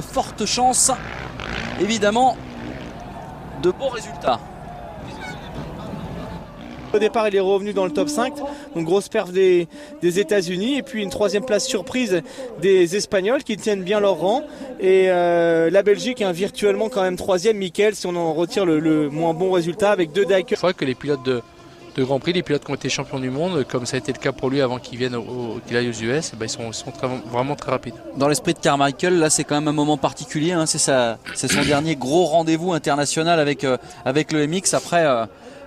forte chance, évidemment, de bons résultats. Au départ, il est revenu dans le top 5, donc grosse perf des États-Unis, et puis une troisième place surprise des Espagnols qui tiennent bien leur rang, et la Belgique, virtuellement quand même troisième, Mikel, si on en retire le moins bon résultat avec 2 Dijker. Je crois que les pilotes de Grand Prix, les pilotes qui ont été champions du monde, comme ça a été le cas pour lui avant qu'il vienne qu'il aille aux US, ils sont vraiment très rapides. Dans l'esprit de Carmichael, là c'est quand même un moment particulier, c'est son dernier gros rendez-vous international avec le MX après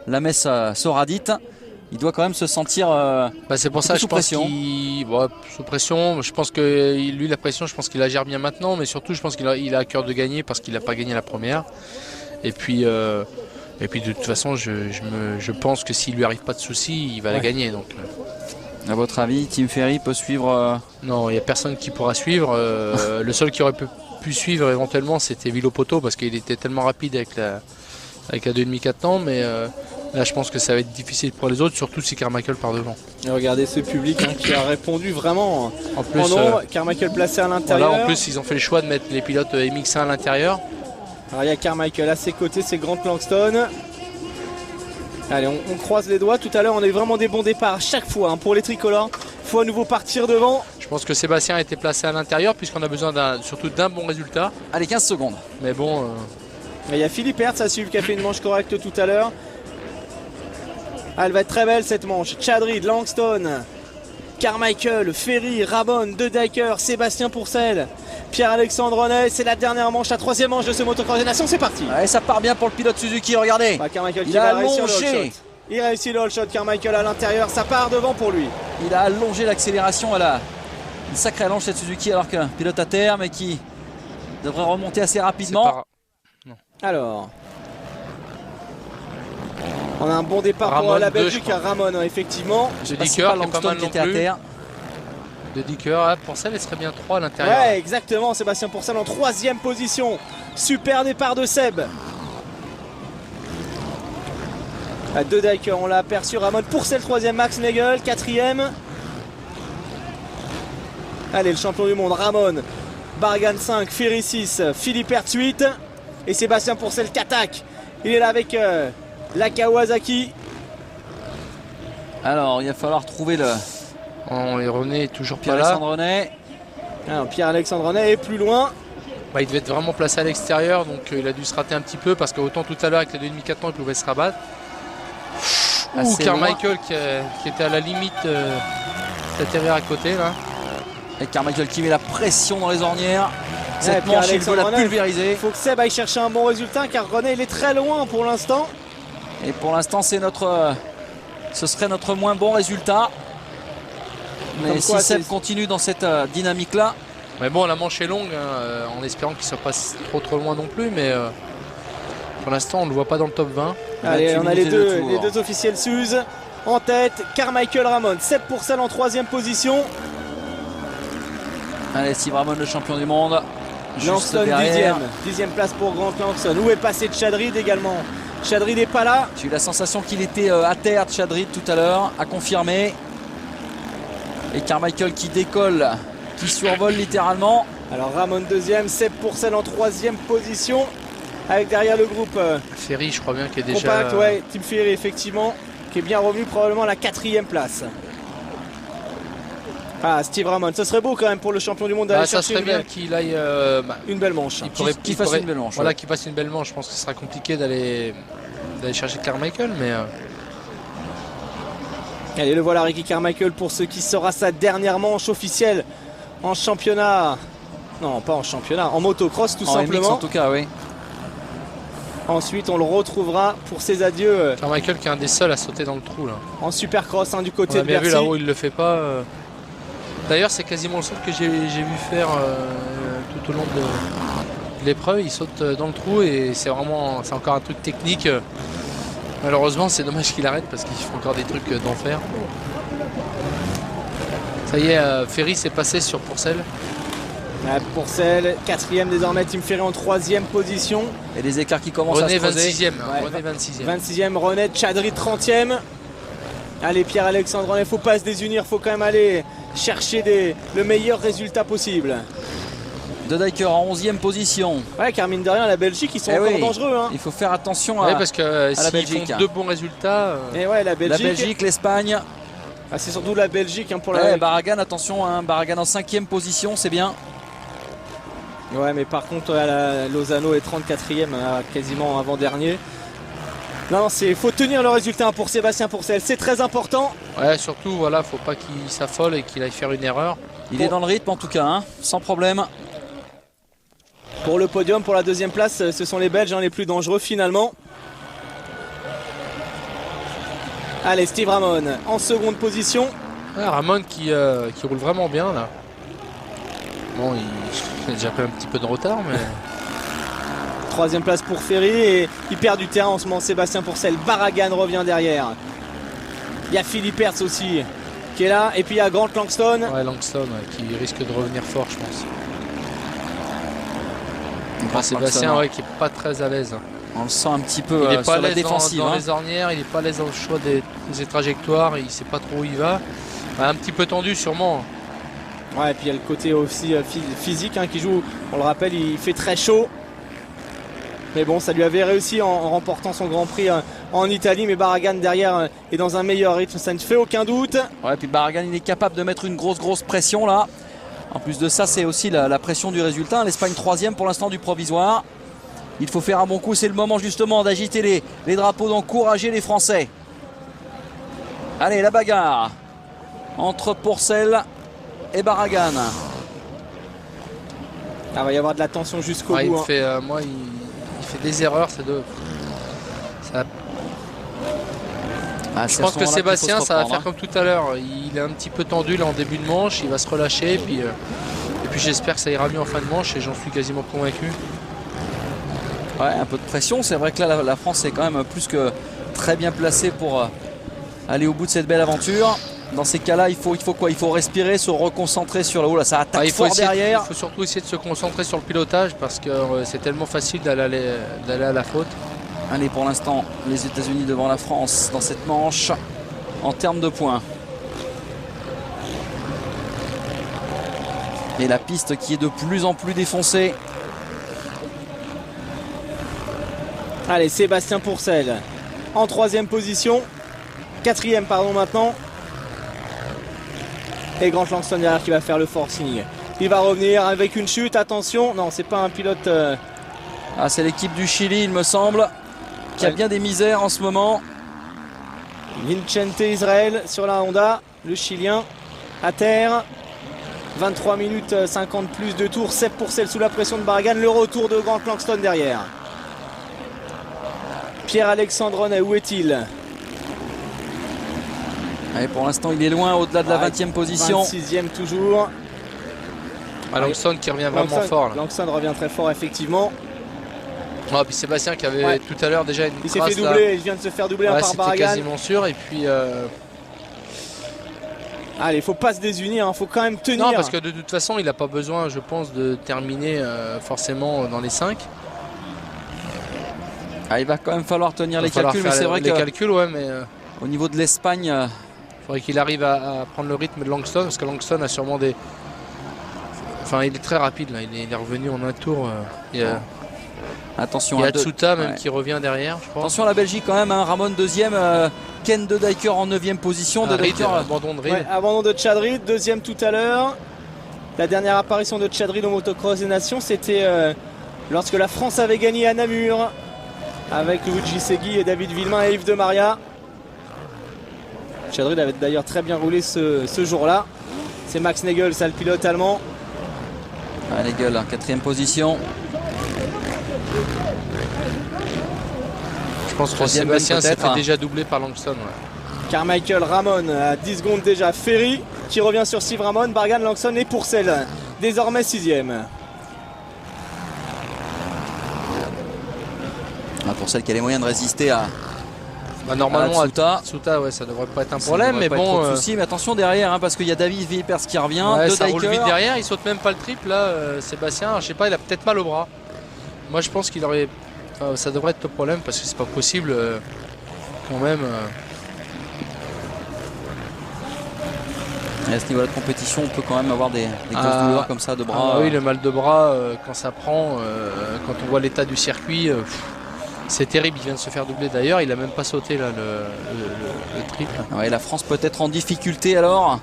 la messe sera dite. Il doit quand même se sentir c'est pour ça, sous pression. Sous pression, je pense que lui la pression, je pense qu'il la gère bien maintenant, mais surtout je pense qu'il a à cœur de gagner parce qu'il n'a pas gagné la première. Et puis de toute façon, je pense que s'il lui arrive pas de soucis, il va la gagner. Donc. À votre avis, Tim Ferry peut suivre Non, il n'y a personne qui pourra suivre. Le seul qui aurait pu suivre éventuellement, c'était Villopoto parce qu'il était tellement rapide avec la 2,5-4 ans. Mais là, je pense que ça va être difficile pour les autres, surtout si Carmichael part devant. Et regardez ce public qui a répondu vraiment en plus, Carmichael placé à l'intérieur. Voilà, en plus, ils ont fait le choix de mettre les pilotes MX1 à l'intérieur. Alors il y a Carmichael à ses côtés, c'est Grant Langston. Allez, on croise les doigts. Tout à l'heure, on a eu vraiment des bons départs à chaque fois pour les tricolores. Il faut à nouveau partir devant. Je pense que Sébastien a été placé à l'intérieur puisqu'on a besoin surtout d'un bon résultat. Allez, 15 secondes. Mais bon... Il y a Philippe Hertz à suivre qui a fait une manche correcte tout à l'heure. Elle va être très belle cette manche. Chadrid, Langston, Carmichael, Ferry, Ramon, De Dijker, Sébastien Pourcel, Pierre-Alexandre Renet. C'est la dernière manche, la troisième manche de ce motocross des nations. C'est parti. Ouais, ça part bien pour le pilote Suzuki, regardez. Il a allongé. Il réussit le all shot. Carmichael à l'intérieur, ça part devant pour lui. Il a allongé l'accélération, voilà. Une sacrée allonge cette Suzuki alors qu'un pilote à terre mais qui devrait remonter assez rapidement. Alors, on a un bon départ Ramon pour la Belgique à Ramon, effectivement. De Dijker qui est pas mal non plus. De Dijker, Pourcel, elle serait bien 3 à l'intérieur. Ouais, exactement, Sébastien Pourcel en troisième position. Super départ de Seb. À De Dijker, on l'a aperçu. Ramon, Pourcel troisième, Max Nagel quatrième. Allez, le champion du monde, Ramon. Bargan 5, Ferry 6, Philippe Hertz 8. Et Sébastien Pourcel qui attaque. Il est là avec la Kawasaki. Alors, il va falloir trouver le... Et René est toujours pas là. Pierre-Alexandre Renet. Alors, Pierre-Alexandre Renet est plus loin. Il devait être vraiment placé à l'extérieur, donc il a dû se rater un petit peu parce qu'autant tout à l'heure avec les 2,5-4 ans, il pouvait se rabattre. Carmichael qui était à la limite d'atterrir à côté là. Et Carmichael qui met la pression dans les ornières. Cette manche, il veut la pulvériser. Il faut que Seb aille chercher un bon résultat car René il est très loin pour l'instant. Et pour l'instant ce serait notre moins bon résultat. Mais si Seb continue dans cette dynamique là. Mais bon, la manche est longue, en espérant qu'il ne soit pas trop loin non plus. Mais pour l'instant on ne le voit pas dans le top 20. Allez, on a les deux officiels Suze en tête. Carmichael, Ramon, Seb Pourcel en troisième position. Allez, Steve Ramon, le champion du monde. Langston dixième place pour Grant Langston. Où est passé Chadrid également? Chadrid n'est pas là. J'ai eu la sensation qu'il était à terre, Chadrid, tout à l'heure, à confirmer. Et Carmichael qui décolle, qui survole littéralement. Alors Ramon deuxième, Seb Pourcel en troisième position. Avec derrière le groupe Ferry, je crois bien, qui est déjà... Compact, ouais, Tim Ferry effectivement, qui est bien revenu probablement à la quatrième place. Ah, Steve Ramon, ce serait beau quand même pour le champion du monde d'aller chercher ça serait bien qu'il aille une belle manche. Qu'il fasse une belle manche. Voilà, qu'il fasse une belle manche. Je pense que ce sera compliqué d'aller chercher Carmichael, mais... Allez, le voilà Ricky Carmichael pour ce qui sera sa dernière manche officielle en championnat. Non, pas en championnat, en motocross tout simplement. En MX en tout cas, oui. Ensuite, on le retrouvera pour ses adieux. Carmichael qui est un des seuls à sauter dans le trou là. En supercross du côté de Bercy. On a bien vu là-haut, il le fait pas. D'ailleurs, c'est quasiment le seul que j'ai vu faire tout au long de l'épreuve. Il saute dans le trou et c'est encore un truc technique. Malheureusement, c'est dommage qu'il arrête parce qu'il fait encore des trucs d'enfer. Ça y est, Ferry s'est passé sur Pourcel. Pourcel, quatrième désormais, Tim Ferry en troisième position. Et des écarts qui commencent à se creuser. 26e. René 26e. 26e, René, Chadrid 30e. Allez, Pierre-Alexandre Renet, faut pas se désunir, faut quand même aller chercher le meilleur résultat possible. De Dijker en 11e position. Ouais, car mine de rien, la Belgique, ils sont encore dangereux. Hein. Il faut faire attention ouais, parce que à la s'ils Belgique. font 2 bons résultats. Et ouais, la Belgique, l'Espagne. Ah, c'est surtout la Belgique hein, pour ouais, Barragan, attention, hein, Barragan en 5e position, c'est bien. Ouais, mais par contre, Lozano est 34e, quasiment avant-dernier. Non, il faut tenir le résultat pour Sébastien Pourcel, c'est très important. Ouais, surtout, voilà, faut pas qu'il s'affole et qu'il aille faire une erreur. Il est dans le rythme en tout cas, hein, sans problème. Pour le podium, pour la 2e place, ce sont les Belges hein, les plus dangereux finalement. Allez, Steve Ramon en seconde position. Ouais, Ramon qui roule vraiment bien là. Bon, il a déjà pris un petit peu de retard, mais... 3e place pour Ferry et il perd du terrain en ce moment. Sébastien Pourcel, Barragan revient derrière. Il y a Philippe Hertz aussi qui est là. Et puis il y a Grant Langston. Ouais, Langston qui risque de revenir fort, je pense. Sébastien qui est pas très à l'aise. On le sent un petit peu il est pas sur la défensive. Dans les ornières, il n'est pas à l'aise dans le choix des trajectoires, il ne sait pas trop où il va. Un petit peu tendu sûrement. Ouais, et puis il y a le côté aussi physique hein, qui joue. On le rappelle, il fait très chaud. Mais bon, ça lui avait réussi en remportant son Grand Prix en Italie. Mais Barragan derrière est dans un meilleur rythme, ça ne fait aucun doute. Ouais, puis Barragan, il est capable de mettre une grosse pression là. En plus de ça, c'est aussi la pression du résultat. L'Espagne 3e pour l'instant du provisoire. Il faut faire un bon coup. C'est le moment justement d'agiter les drapeaux, d'encourager les Français. Allez, la bagarre entre Pourcel et Barragan. Ah, va y avoir de la tension jusqu'au bout. Il fait des erreurs. Je pense que Sébastien, ça va faire comme tout à l'heure. Il est un petit peu tendu là en début de manche. Il va se relâcher. Et puis j'espère que ça ira mieux en fin de manche. Et j'en suis quasiment convaincu. Ouais, un peu de pression. C'est vrai que là, la France est quand même plus que très bien placée pour aller au bout de cette belle aventure. Dans ces cas-là, il faut quoi? Il faut respirer, se reconcentrer sur le haut. Là, ça attaque fort derrière. Il faut surtout essayer de se concentrer sur le pilotage parce que c'est tellement facile d'aller à la faute. Allez, pour l'instant, les États-Unis devant la France dans cette manche en termes de points. Et la piste qui est de plus en plus défoncée. Allez, Sébastien Pourcel en 3e position. 4e, pardon, maintenant. Et Grant Langston derrière qui va faire le forcing. Il va revenir avec une chute, attention. Non, c'est pas un pilote... Ah, c'est l'équipe du Chili, il me semble, qui a bien des misères en ce moment. Vicente Israel sur la Honda, le Chilien à terre. 23 minutes 50 plus de tours. Seb Pourcel sous la pression de Barragan. Le retour de Grant Langston derrière. Pierre-Alexandre Honnet, où est-il? Allez, pour l'instant, il est loin, au-delà de la 20e position. 26e toujours. Langston qui revient vraiment fort. Là. Langston revient très fort, effectivement. Oh, puis Sébastien qui avait tout à l'heure déjà une il s'est fait doubler, il vient de se faire doubler par Barragan. C'était quasiment sûr. Et puis... Allez, il faut pas se désunir, il faut quand même tenir. Non, parce que de toute façon, il n'a pas besoin, je pense, de terminer forcément dans les 5. Ah, il va quand même falloir tenir les calculs, mais c'est vrai que calculs, ouais, mais au niveau de l'Espagne, il faudrait qu'il arrive à prendre le rythme de Langston, parce que Langston a sûrement des... Enfin, il est très rapide, là. Il est revenu en un tour. Attention, il y a Tsuta même qui revient derrière, je crois. Attention à la Belgique quand même, hein. Ramon 2e, Ken De Dijker en 9e position. De Dijker, abandon de Reed. Ouais, abandon de Chad Reed, 2e tout à l'heure. La dernière apparition de Chad Reed au motocross des nations, c'était lorsque la France avait gagné à Namur avec Luigi Segui et David Villemain et Yves de Maria. Chad Reed avait d'ailleurs très bien roulé ce jour-là. C'est Max Nagel, ça le pilote allemand. Ah, Nagel, 4e position. Je pense que Sébastien s'est fait déjà doubler par Langston. Ouais. Carmichael Ramon à 10 secondes déjà. Ferry qui revient sur Steve Ramon. Barragan, Langston et Pourcel. Désormais 6e. Pourcel qui a les moyens de résister à... normalement à Tsuta, ouais, ça devrait pas être un problème, mais bon. Pas de soucis, mais attention derrière, hein, parce qu'il y a David Vipers qui revient. Ouais, ça roule vite derrière, il saute même pas le triple là, Sébastien. Je sais pas, il a peut-être mal au bras. Moi, je pense qu'il aurait. Enfin, ça devrait être le problème parce que c'est pas possible quand même. Et à ce niveau de compétition, on peut quand même avoir des grosses douleurs comme ça de bras. Oui, le mal de bras, quand ça prend, quand on voit l'état du circuit, c'est terrible. Il vient de se faire doubler d'ailleurs. Il a même pas sauté là, le triple. Ouais, la France peut être en difficulté alors.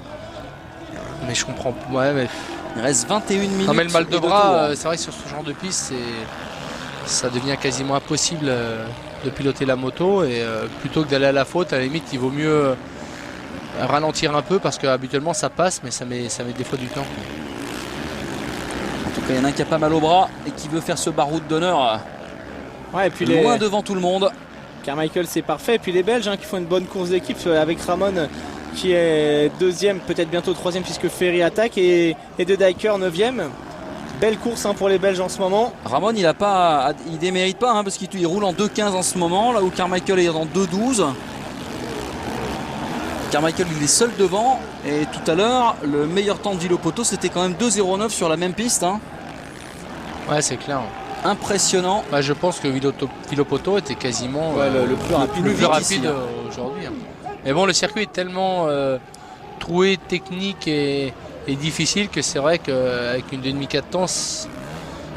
Mais je comprends. Ouais, mais il reste 21 minutes. Non, mais le mal de bras, c'est vrai que sur ce genre de piste, ça devient quasiment impossible de piloter la moto. Et plutôt que d'aller à la faute, à la limite, il vaut mieux ralentir un peu parce qu'habituellement ça passe, mais ça met des fois du temps. En tout cas, il y en a un qui a pas mal au bras et qui veut faire ce baroud d'honneur. Ouais, et puis loin devant tout le monde. Carmichael, c'est parfait. Et puis les Belges qui font une bonne course d'équipe avec Ramon qui est deuxième, peut-être bientôt troisième puisque Ferry attaque et De Dijker 9e. Belle course pour les Belges en ce moment. Ramon, il démérite pas parce qu'il roule en 2.15 en ce moment, là où Carmichael est en 2.12. Carmichael, il est seul devant. Et tout à l'heure, le meilleur temps de Villopoto, c'était quand même 2.09 sur la même piste. Ouais, c'est clair. Impressionnant. Bah, je pense que Villopoto était quasiment le plus rapide aujourd'hui. Mais bon, le circuit est tellement troué, technique et difficile que c'est vrai qu'avec une demi-4 temps,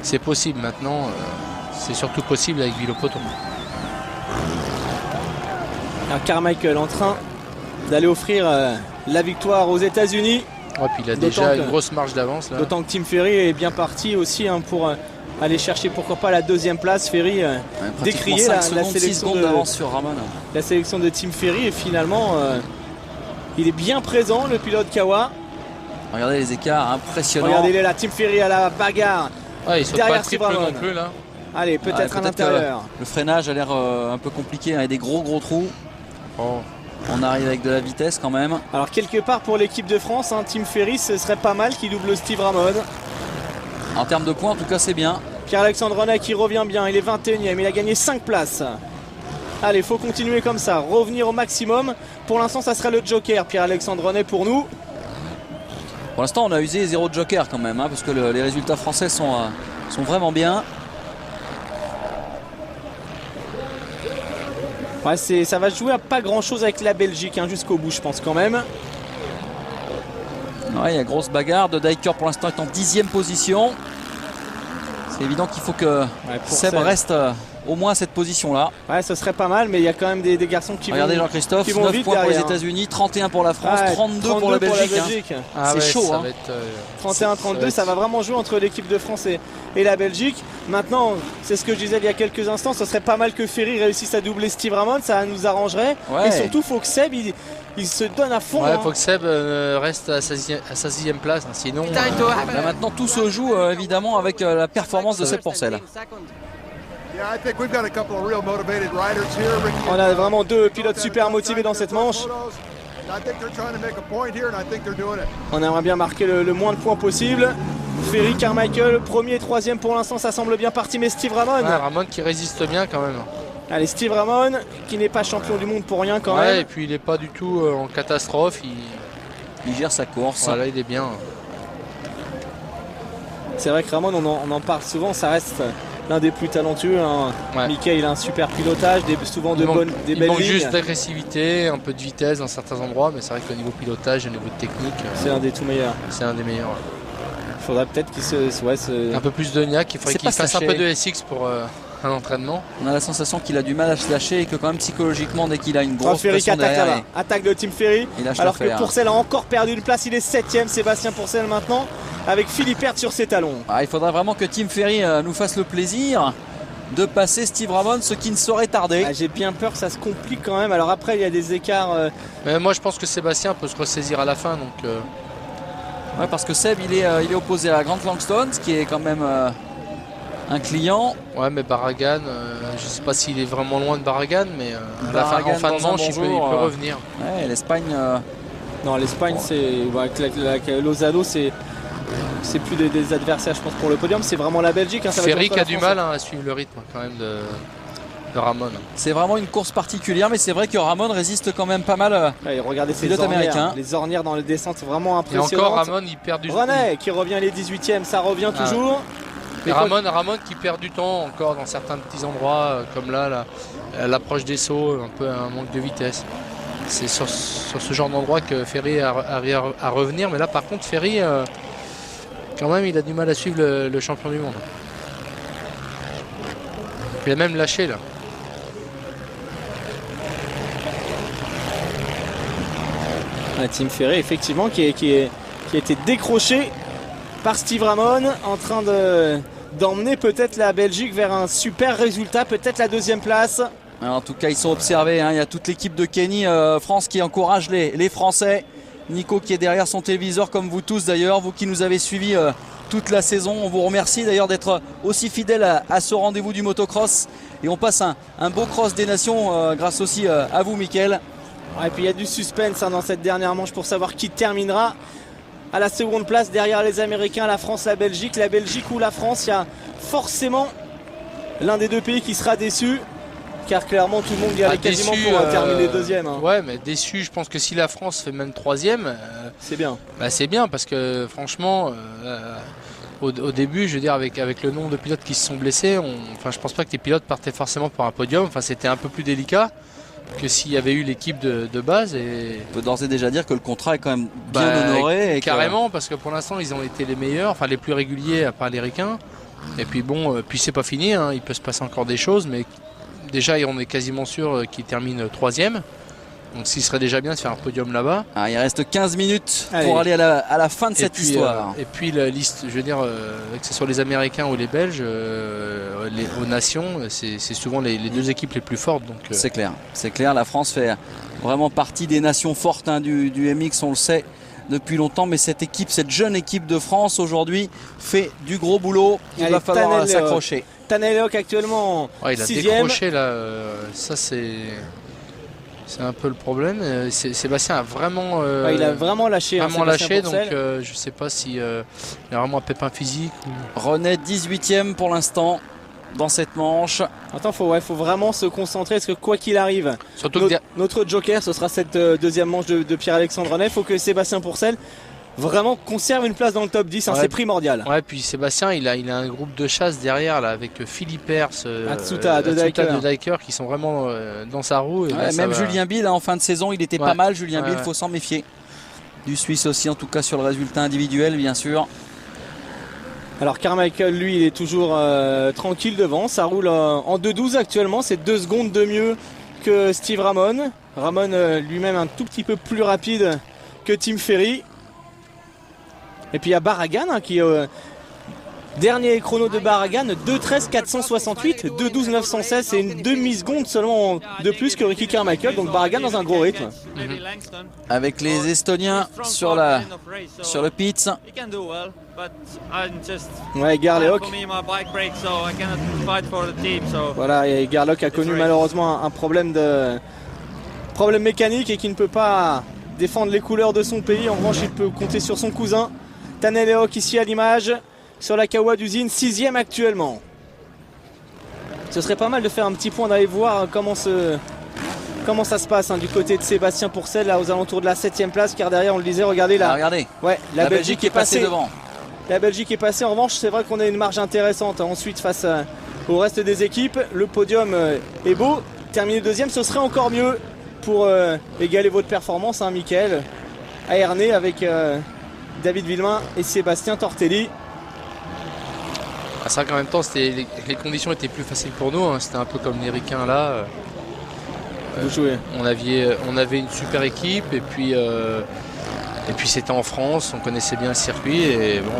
c'est possible. Maintenant, c'est surtout possible avec Villopoto. Alors Carmichael en train d'aller offrir la victoire aux États-Unis. Ouais, puis il a déjà une grosse marge d'avance. D'autant que Tim Ferry est bien parti aussi pour aller chercher pourquoi pas la deuxième place. Ferry décrier la sélection d'avance sur Ramon. La sélection de Tim Ferry et finalement il est bien présent, le pilote Kawa. Regardez les écarts impressionnants. Regardez là, Tim Ferry à la bagarre. Ouais, il saute pas le triple non plus là. Allez, peut-être à l'intérieur. Le freinage a l'air un peu compliqué, avec des gros trous. On arrive avec de la vitesse quand même. Alors quelque part pour l'équipe de France, Tim Ferry, ce serait pas mal qu'il double Steve Ramon. En termes de points, en tout cas, c'est bien. Pierre-Alexandre Renet qui revient bien, il est 21e, il a gagné 5 places. Allez, il faut continuer comme ça, revenir au maximum. Pour l'instant, ça serait le joker, Pierre-Alexandre Renet pour nous. Pour l'instant, on a usé 0 joker quand même, parce que les résultats français sont vraiment bien. Ouais, ça va jouer à pas grand-chose avec la Belgique jusqu'au bout, je pense quand même. Ouais, il y a grosse bagarre. De Dijker pour l'instant est en 10e position. C'est évident qu'il faut que Seb reste au moins à cette position-là. Ouais, ce serait pas mal, mais il y a quand même des garçons qui Regardez Jean-Christophe, 9 points pour les États-Unis, 31 pour la France, 32 pour la Belgique. C'est chaud. 31-32, ça va vraiment jouer entre l'équipe de France et la Belgique. Maintenant, c'est ce que je disais il y a quelques instants, ce serait pas mal que Ferry réussisse à doubler Steve Ramon, ça nous arrangerait. Ouais. Et surtout, il faut que Seb il se donne à fond. Ouais, faut que Seb reste à sa 6e place, sinon... Là, maintenant, tout se joue évidemment avec la performance de Seb Pourcel. On a vraiment deux pilotes super motivés dans cette manche. On aimerait bien marquer le moins de points possible. Ferry, Carmichael, premier et troisième pour l'instant, ça semble bien parti, mais Steve Ramon. Ouais, Ramon qui résiste bien quand même. Allez, Steve Ramon, qui n'est pas champion du monde pour rien quand même. Et puis il n'est pas du tout en catastrophe. Il gère sa course. Voilà, il est bien. C'est vrai que Ramon, on en parle souvent, ça reste l'un des plus talentueux. Ouais. Mickey, il a un super pilotage, souvent des belles lignes. Il manque juste d'agressivité, un peu de vitesse dans certains endroits, mais c'est vrai qu'au niveau pilotage, au niveau de technique, c'est un des tout meilleurs. C'est un des meilleurs. Il faudrait peut-être qu'il un peu plus de niaque, il faudrait qu'il fasse un peu de SX pour un entraînement. On a la sensation qu'il a du mal à se lâcher et que quand même psychologiquement, dès qu'il a une grosse pression derrière... Attaque de Tim Ferry, alors que Pourcel a encore perdu une place, il est 7ème, Sébastien Pourcel maintenant, avec Philippe Hertz sur ses talons. Il faudrait vraiment que Tim Ferry nous fasse le plaisir de passer Steve Ramon, ce qui ne saurait tarder. J'ai bien peur que ça se complique quand même, alors après il y a des écarts... Mais moi je pense que Sébastien peut se ressaisir à la fin, donc... Ouais, parce que Seb il est opposé à Grant Langston, ce qui est quand même un client. Ouais, mais Barragan, je sais pas s'il est vraiment loin de Barragan, mais en fin de manche il peut revenir. Ouais, l'Espagne... Non, l'Espagne c'est... Lozano c'est plus des adversaires je pense pour le podium, c'est vraiment la Belgique. Ferry qui a du mal à suivre le rythme quand même de Ramon. C'est vraiment une course particulière, mais c'est vrai que Ramon résiste quand même pas mal. Regardez ces ornières, les ornières dans les descentes, c'est vraiment impressionnant. Et encore Ramon, il perd du temps. René qui revient les 18e, ça revient toujours. Et Ramon qui perd du temps encore dans certains petits endroits, comme là, l'approche des sauts, un peu un manque de vitesse. c'est sur ce genre d'endroit que Ferry arrive à revenir. Mais là, par contre, Ferry, quand même, il a du mal à suivre le champion du monde. Il a même lâché là. La Team Ferry, effectivement, qui a été décroché par Steve Ramon, en train d'emmener peut-être la Belgique vers un super résultat, peut-être la 2e place. En tout cas, ils sont observés, hein. Il y a toute l'équipe de Kenny France qui encourage les Français. Nico qui est derrière son téléviseur, comme vous tous d'ailleurs, vous qui nous avez suivis toute la saison. On vous remercie d'ailleurs d'être aussi fidèles à ce rendez-vous du motocross. Et on passe un beau cross des nations grâce aussi à vous, Mickaël. Ouais, et puis il y a du suspense, hein, dans cette dernière manche pour savoir qui terminera à la 2e place derrière les Américains, la France, la Belgique. La Belgique ou la France, il y a forcément l'un des 2 pays qui sera déçu. Car clairement tout le monde y allait quasiment pour terminer 2e. Hein. Ouais, mais déçu, je pense que si la France fait même 3e, c'est bien. Bah, c'est bien parce que franchement, au début, je veux dire, avec le nombre de pilotes qui se sont blessés, je pense pas que les pilotes partaient forcément pour un podium. Enfin, c'était un peu plus délicat que s'il y avait eu l'équipe de base. Et on peut d'ores et déjà dire que le contrat est quand même bien honoré. Carrément, parce que pour l'instant, ils ont été les meilleurs, enfin les plus réguliers à part les Ricains. Et puis bon, puis c'est pas fini, hein, il peut se passer encore des choses, mais déjà, on est quasiment sûr qu'il termine 3e. Donc, ce serait déjà bien de faire un podium là-bas. Ah, il reste 15 minutes pour aller à la fin de cette histoire. Et puis, la liste, je veux dire, que ce soit les Américains ou les Belges, aux nations, c'est souvent les 2 équipes les plus fortes. C'est clair. C'est clair. La France fait vraiment partie des nations fortes, hein, du MX, on le sait depuis longtemps. Mais cette jeune équipe de France aujourd'hui fait du gros boulot. Il va falloir s'accrocher. Tannelock actuellement il a 6e. décroché là, ça c'est un peu le problème. Sébastien a vraiment il a vraiment lâché. Donc je sais pas si il a vraiment un pépin physique. René 18e pour l'instant dans cette manche. Attends, faut vraiment se concentrer parce que quoi qu'il arrive, surtout notre joker ce sera cette 2e manche de Pierre-Alexandre René. Il faut que Sébastien Pourcel vraiment conserve une place dans le top 10, hein, c'est primordial. Ouais, puis Sébastien, il a un groupe de chasse derrière là, avec Philippe Hers, Atsuta de Dijker qui sont vraiment dans sa roue. Et là, même Julien Bill, en fin de saison, il était pas mal. Julien Bill, il faut s'en méfier. Du Suisse aussi, en tout cas sur le résultat individuel, bien sûr. Alors Carmichael, lui, il est toujours tranquille devant. Ça roule en 2.12 actuellement, c'est 2 secondes de mieux que Steve Ramon. Ramon lui-même un tout petit peu plus rapide que Tim Ferry. Et puis il y a Barragan, hein, qui dernier chrono de Barragan, 2.13 468, 2.12 916, c'est une demi-seconde seulement de plus que Ricky Carmichael, donc Barragan dans un gros rythme. Avec les Estoniens sur le pit. Ouais, Garleok. Voilà, et Garleok a connu malheureusement un problème mécanique et qui ne peut pas défendre les couleurs de son pays. En revanche, il peut compter sur son cousin. Tannelock ici à l'image sur la Kawa d'usine, 6e actuellement. Ce serait pas mal de faire un petit point, d'aller voir comment ça se passe, hein, du côté de Sébastien Pourcel, là aux alentours de la 7e place, car derrière on le disait, regardez là. Regardez. Ouais, la Belgique est passée devant. La Belgique est passée, en revanche c'est vrai qu'on a une marge intéressante, hein, ensuite face au reste des équipes. Le podium est beau, terminer 2e ce serait encore mieux pour égaler votre performance, hein, Mickaël, à Ernée avec David Villemain et Sébastien Tortelli. C'est vrai qu'en même temps les conditions étaient plus faciles pour nous, hein. C'était un peu comme les Ricains là. Vous jouez. On avait une super équipe et puis c'était en France, on connaissait bien le circuit et bon,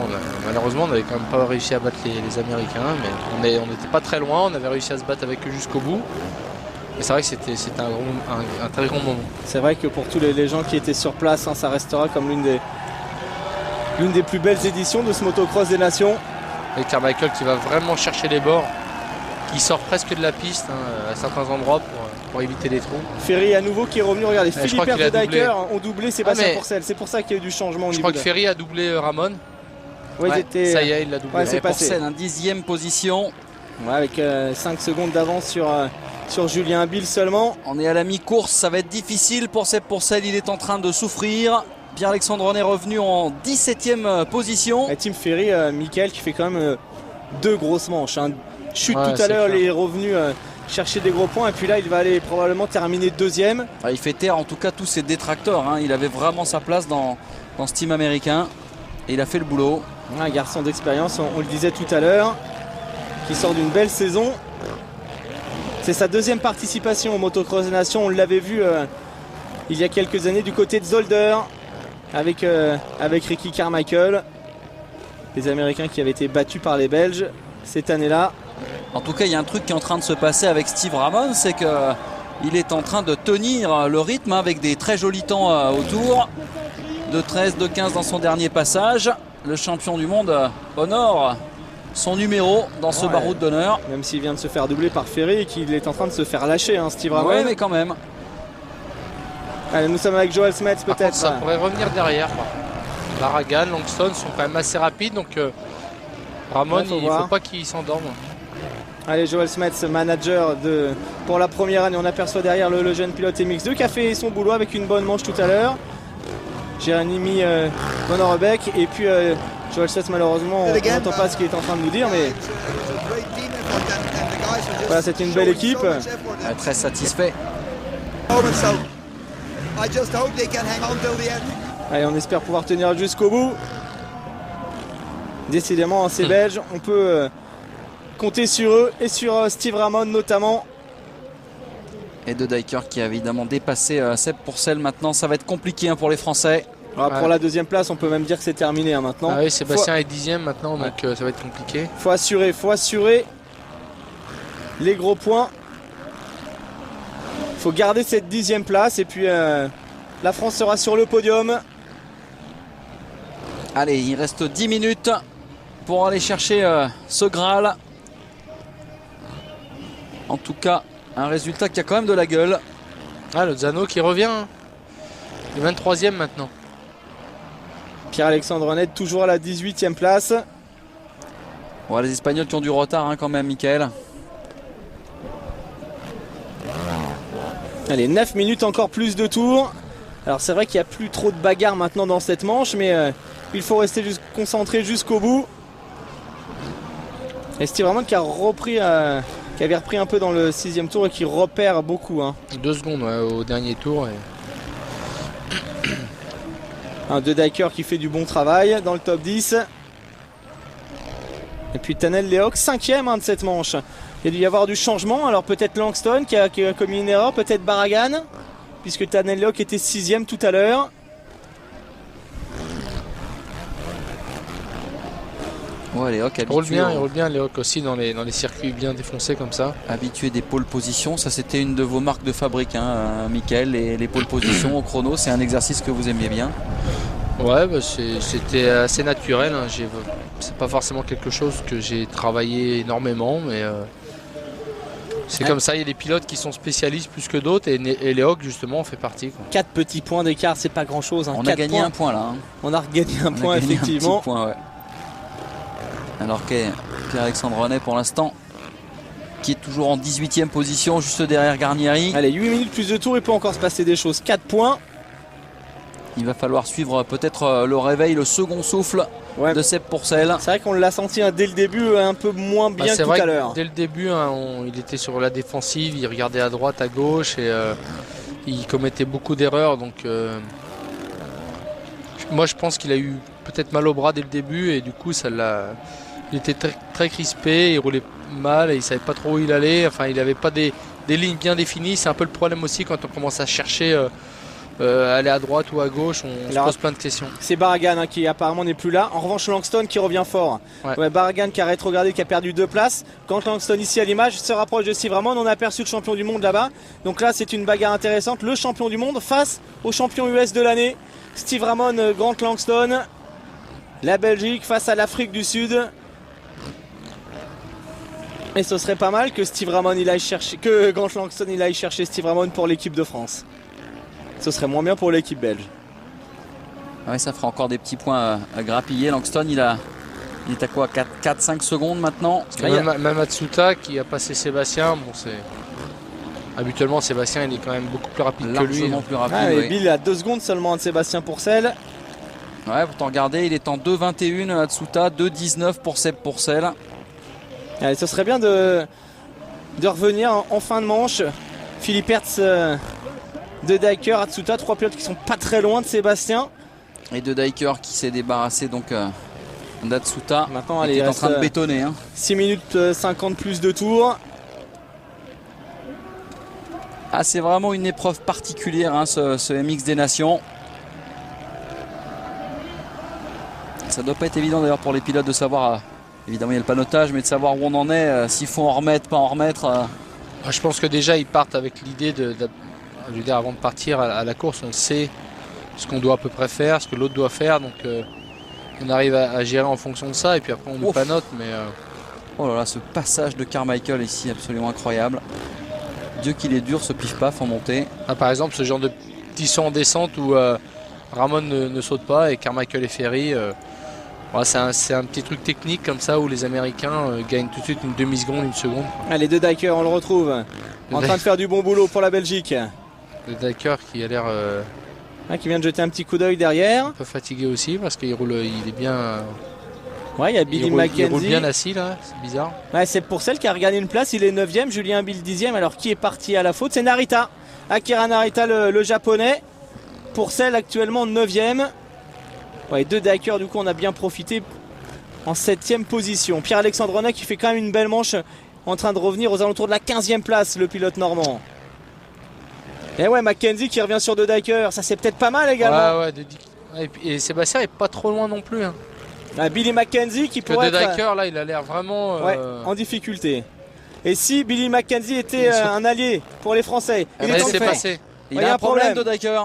malheureusement on n'avait quand même pas réussi à battre les Américains, mais on n'était pas très loin, on avait réussi à se battre avec eux jusqu'au bout. Mais c'est vrai que c'était un très grand moment. C'est vrai que pour tous les gens qui étaient sur place, hein, ça restera comme l'une des plus belles éditions de ce motocross des nations. Et Carmichael qui va vraiment chercher les bords, qui sort presque de la piste, hein, à certains endroits pour éviter les trous. Ferry à nouveau qui est revenu, regardez, Philippe Hers de Dijker ont doublé Sébastien Pourcel, c'est pour ça qu'il y a eu du changement au niveau. Je crois que Ferry a doublé Ramon. Ouais, ça y est, il l'a doublé. Ouais, c'est passé. Pourcel, 10e position. Ouais, avec 5 secondes d'avance sur Julien Bill seulement. On est à la mi-course, ça va être difficile pour Seb Pourcel, il est en train de souffrir. Pierre-Alexandre René est revenu en 17e position. Et Tim Ferry, Mickaël qui fait quand même 2 grosses manches, hein. Chute tout à l'heure, il est revenu chercher des gros points. Et puis là, il va aller probablement terminer deuxième. Il fait taire en tout cas tous ses détracteurs. Hein. Il avait vraiment sa place dans ce team américain. Et il a fait le boulot. Un garçon d'expérience, on le disait tout à l'heure, qui sort d'une belle saison. C'est sa deuxième participation au Motocross des Nations. On l'avait vu il y a quelques années du côté de Zolder avec Ricky Carmichael. Les Américains qui avaient été battus par les Belges cette année-là. En tout cas, il y a un truc qui est en train de se passer avec Steve Ramon, c'est qu'il est en train de tenir le rythme avec des très jolis temps autour. De 13, de 15 dans son dernier passage. Le champion du monde honore son numéro dans ce baroud d'honneur. Même s'il vient de se faire doubler par Ferry et qu'il est en train de se faire lâcher, hein, Steve Ramon. Oui, mais quand même. Allez, nous sommes avec Joel Smets peut-être. Ça pourrait revenir derrière. Barragan, Langston sont quand même assez rapides, donc Ramon, il ne faut pas qu'il s'endorme. Allez, Joel Smets, manager pour la première année. On aperçoit derrière le jeune pilote MX2 qui a fait son boulot avec une bonne manche tout à l'heure. Jérémy Bonnerebec et puis Joel Smets, malheureusement on n'entend pas ce qu'il est en train de nous dire, mais voilà, c'est une belle équipe. Très satisfait. Allez, on espère pouvoir tenir jusqu'au bout. Décidément, ces Belges, on peut compter sur eux et sur Steve Ramon notamment. Et De Dijker qui a évidemment dépassé Seb Pourcel. Maintenant, ça va être compliqué pour les Français. Alors, pour la deuxième place, on peut même dire que c'est terminé maintenant. Ah oui, Sébastien est 10e maintenant, donc ça va être compliqué. Faut assurer les gros points. Faut garder cette 10e place et puis la France sera sur le podium. Allez, il reste 10 minutes pour aller chercher ce Graal. En tout cas, un résultat qui a quand même de la gueule. Ah, le Zano qui revient. Il est 23e maintenant. Pierre-Alexandre Ned toujours à la 18e place. Ouais, les Espagnols qui ont du retard quand même, Michael. Allez, 9 minutes, encore plus de tours. Alors c'est vrai qu'il n'y a plus trop de bagarres maintenant dans cette manche, mais il faut rester concentré jusqu'au bout. Et Steve Ramon qui a repris, qui avait repris un peu dans le 6e tour et qui repère beaucoup. 2 secondes au dernier tour. Un De Dijker qui fait du bon travail dans le top 10. Et puis Tanel Lehoc, 5e de cette manche. Il y a dû y avoir du changement. Alors peut-être Langston qui a commis une erreur, peut-être Barragan, puisque Tanel Lehoc était 6e tout à l'heure. Ouais, Lehoc il roule bien Lehoc aussi dans les circuits bien défoncés comme ça. Habitué des pôles positions, ça c'était une de vos marques de fabrique, Michael, les pôles positions au chrono, c'est un exercice que vous aimiez bien. Ouais, c'était assez naturel. C'est pas forcément quelque chose que j'ai travaillé énormément, mais c'est comme ça. Il y a des pilotes qui sont spécialistes plus que d'autres, et Lehoc justement en fait partie. 4 petits points d'écart, c'est pas grand chose. On a gagné un point là. On a regagné un point, effectivement. Un petit point, ouais. Alors que Pierre-Alexandre Renet pour l'instant qui est toujours en 18e position juste derrière Garnieri. Allez, 8 minutes plus de tours, il peut encore se passer des choses. 4 points. Il va falloir suivre peut-être le réveil, le second souffle de Seb Pourcel. C'est vrai qu'on l'a senti dès le début un peu moins bien que tout à l'heure. Dès le début, il était sur la défensive, il regardait à droite, à gauche et il commettait beaucoup d'erreurs. Donc moi je pense qu'il a eu peut-être mal au bras dès le début et du coup il était très, très crispé, il roulait mal et il savait pas trop où il allait. Enfin, il n'avait pas des lignes bien définies. C'est un peu le problème aussi quand on commence à chercher aller à droite ou à gauche, on se pose plein de questions. C'est Barragan qui apparemment n'est plus là. En revanche, Langston qui revient fort. Barragan qui a rétrogradé, qui a perdu 2 places. Quand Langston ici à l'image se rapproche de Steve Ramon, on a aperçu le champion du monde là-bas. Donc là, c'est une bagarre intéressante. Le champion du monde face au champion US de l'année. Steve Ramon, Grant Langston. La Belgique face à l'Afrique du Sud. Et ce serait pas mal que Grant Langston il aille chercher Steve Ramon pour l'équipe de France. Ce serait moins bien pour l'équipe belge. Ouais, ça fera encore des petits points à grappiller. Langston, il est à quoi, 4-5 secondes maintenant. Même Matsuta qui a passé Sébastien. Bon, habituellement, Sébastien il est quand même beaucoup plus rapide que lui. Largement plus rapide. Oui. Bill a 2 secondes seulement de Sébastien Pourcel. Ouais, pourtant regardez, il est en 2,21 Atsuta, 2,19 pour Seb Pourcel. Allez, ce serait bien de de revenir en fin de manche. Philippe Hertz de Dijker, Atsuta, 3 pilotes qui sont pas très loin de Sébastien. Et de Dijker qui s'est débarrassé donc d'Atsuta. Maintenant, qui est en train de bétonner. 6 minutes 50 plus de tours. Ah, c'est vraiment une épreuve particulière, hein, ce MX des Nations. Ça doit pas être évident d'ailleurs pour les pilotes de savoir, évidemment il y a le panotage, mais de savoir où on en est, s'il faut en remettre, pas en remettre. Je pense que déjà ils partent avec l'idée je veux dire, avant de partir à la course, on sait ce qu'on doit à peu près faire, ce que l'autre doit faire, donc on arrive à gérer en fonction de ça, et puis après on nous panote. Mais oh là là, ce passage de Carmichael ici, absolument incroyable. Dieu qu'il est dur ce pif-paf en montée. Ah, par exemple, ce genre de petit saut en descente où Ramon ne saute pas et Carmichael et Ferry, voilà, c'est un petit truc technique comme ça où les Américains gagnent tout de suite une demi-seconde, une seconde. Allez, de Dijker, on le retrouve en train de faire du bon boulot pour la Belgique. Le Dijker qui a l'air Qui vient de jeter un petit coup d'œil derrière. un peu fatigué aussi parce qu'il roule, il est bien. Ouais, il y a Billy il Mackenzie. roule bien assis là, c'est bizarre. Ouais, c'est pour celle qui a regagné une place, il est 9ème, Julien Bill 10ème. Alors qui est parti à la faute? C'est Narita. Akira Narita, le japonais. Pour celle actuellement 9ème. Ouais, de Dijker, du coup on a bien profité en 7ème position. Pierre-Alexandre Renet qui fait quand même une belle manche, en train de revenir aux alentours de la 15ème place, le pilote normand. Et ouais, Mackenzie qui revient sur de Dijker, ça c'est peut-être pas mal également. Ouais, et Sébastien est pas trop loin non plus. Hein. Billy Mackenzie qui pourrait de être Dijker là, il a l'air vraiment en difficulté. Et si Billy Mackenzie était un allié pour les Français? C'est passé. Il y a un problème de Dijker.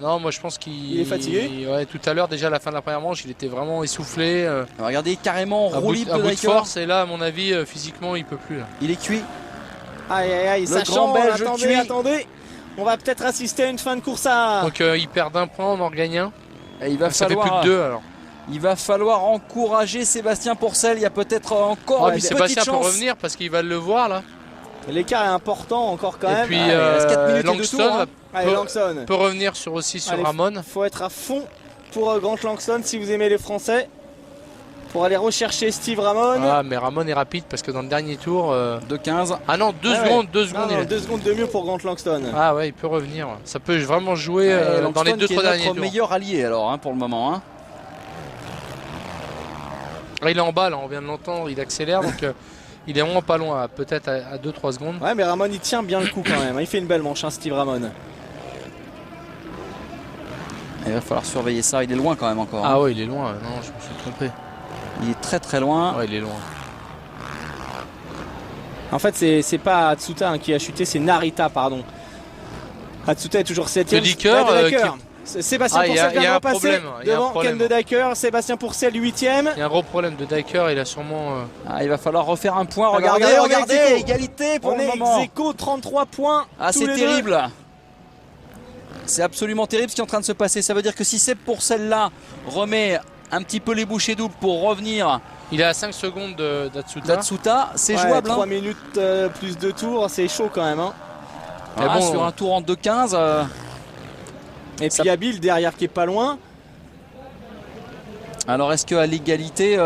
Non, moi je pense qu'il est fatigué. Ouais, tout à l'heure déjà à la fin de la première manche, il était vraiment essoufflé. Regardez, carrément en roue libre de bout de Dijker. force, et là à mon avis physiquement il peut plus. Là. Il est cuit. Aïe aïe aïe, ça change. Attendez. On va peut-être assister à une fin de course à. Donc il perd d'un point, on en regagne un. Et il va ça falloir, fait plus que 2 alors. Il va falloir encourager Sébastien Pourcel. Il y a peut-être encore une Sébastien petite chance. peut revenir parce qu'il va le voir là. L'écart est important encore quand même. Et puis Langston peut revenir aussi sur Ramon. Il faut être à fond pour Grant Langston si vous aimez les Français. Pour aller rechercher Steve Ramon. Ah, mais Ramon est rapide parce que dans le dernier tour. 2,15. Ah non, 2 secondes. 2 secondes. Non, 2 secondes de mieux pour Grant Langston. Ah ouais, il peut revenir. Ça peut vraiment jouer dans les 2-3 derniers tours. Notre meilleur allié alors hein, pour le moment. Hein. Il est en bas là, on vient de l'entendre, il accélère donc il est vraiment pas loin, peut-être à 2-3 secondes. Ouais, mais Ramon il tient bien le coup quand même. Il fait une belle manche, hein, Steve Ramon. Il va falloir surveiller ça, il est loin quand même encore. Ah ouais, il est loin, non, je me suis trompé. Il est très très loin. Ouais, il est loin. En fait, c'est pas Atsuta qui a chuté, c'est Narita, pardon. Atsuta est toujours 7ème. Sébastien Pourcel vient de passer devant Ken de Dijker. Sébastien Pourcel 8ème. Il y a un gros problème de Dijker, il a sûrement. Il va falloir refaire un point. Regardez, égalité pour le moment. On est ex-aequo, 33 points. Ah, c'est terrible. C'est absolument terrible ce qui est en train de se passer. Ça veut dire que si Seb Pourcel là remet un petit peu les bouchées doubles pour revenir. Il est à 5 secondes d'Atsuta. C'est jouable. 3 minutes plus de tours, c'est chaud quand même. Hein. Bon, sur un tour en 2,15. Et puis il y a Bill derrière qui est pas loin. Alors est-ce qu'à l'égalité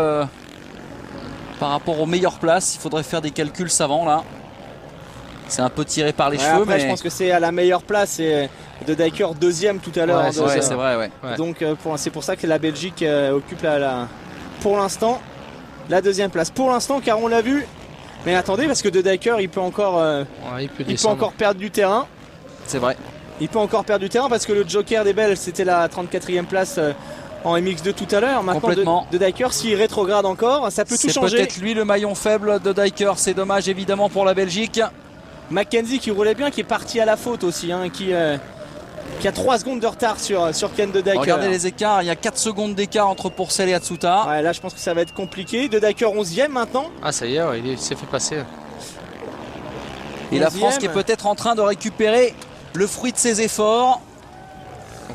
par rapport aux meilleures places, il faudrait faire des calculs savants là. C'est un peu tiré par les cheveux. Après, je pense que c'est à la meilleure place. Et de Dijker 2ème tout à l'heure. Ouais, c'est vrai. Ouais. Donc c'est pour ça que la Belgique occupe pour l'instant la 2ème place. Pour l'instant, car on l'a vu. Mais attendez, parce que de Dijker il peut encore perdre du terrain. C'est vrai. Il peut encore perdre du terrain parce que le joker des Belges c'était la 34e place en MX2 tout à l'heure. Maintenant de Dijker, s'il rétrograde encore, ça peut tout changer. C'est peut-être lui le maillon faible de Dijker. C'est dommage évidemment pour la Belgique. Mackenzie qui roulait bien, qui est parti à la faute aussi, hein, qui a 3 secondes de retard sur Ken de Dijker. Regardez les écarts, il y a 4 secondes d'écart entre Pourcel et Atsuta. Ouais, là je pense que ça va être compliqué. De Dijker 11ème maintenant. Ah ça y est, il s'est fait passer. Et la France qui est peut-être en train de récupérer le fruit de ses efforts.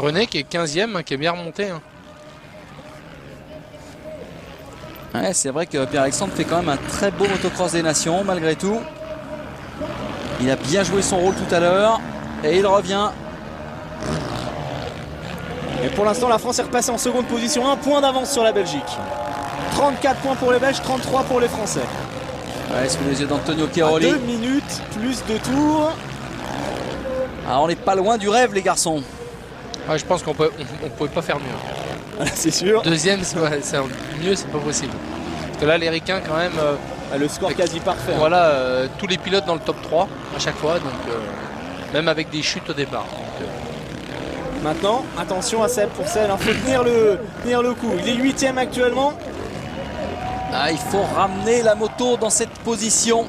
René qui est 15ème, qui est bien remonté. Hein. Ouais, c'est vrai que Pierre-Alexandre fait quand même un très beau motocross des nations malgré tout. Il a bien joué son rôle tout à l'heure et il revient. Et pour l'instant la France est repassée en seconde position, 1 point d'avance sur la Belgique. 34 points pour les Belges, 33 pour les Français. Ouais, sous les yeux d'Antonio À Cairoli. 2 minutes, plus de tours. Ah, on n'est pas loin du rêve, les garçons. Ouais, je pense qu'on pouvait pas faire mieux. C'est sûr. Deuxième, mieux, c'est pas possible. Parce que là, les Ricains, quand même, Le score quasi parfait. voilà, tous les pilotes dans le top 3 à chaque fois, donc même avec des chutes au départ. Donc, Maintenant, attention à Seb Pourcel, il faut tenir le coup. Il est 8ème actuellement. Ah, il faut ramener la moto dans cette position.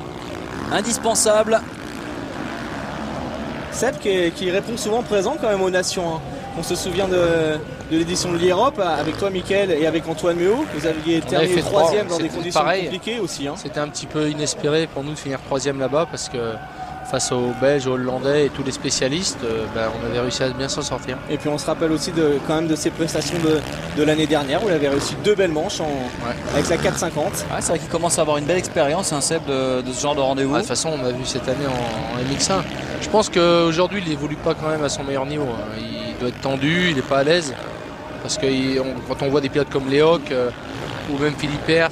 Indispensable. Seb qui répond souvent présent quand même aux Nations. Hein. On se souvient de l'édition de l'Europe avec toi, Mickaël, et avec Antoine Méo. Vous aviez terminé 3ème dans des conditions compliquées aussi. Hein. C'était un petit peu inespéré pour nous de finir 3ème là-bas parce que face aux Belges, aux Hollandais et tous les spécialistes, on avait réussi à bien s'en sortir. Et puis on se rappelle aussi quand même de ses prestations de l'année dernière où il avait réussi 2 belles manches avec la 450. Ouais, c'est vrai qu'il commence à avoir une belle expérience, un Seb, de ce genre de rendez-vous. De toute façon, on a vu cette année en MX1. Je pense qu'aujourd'hui, il n'évolue pas quand même à son meilleur niveau. Il doit être tendu, il n'est pas à l'aise. Parce que quand on voit des pilotes comme Léoc ou même Philippe Hers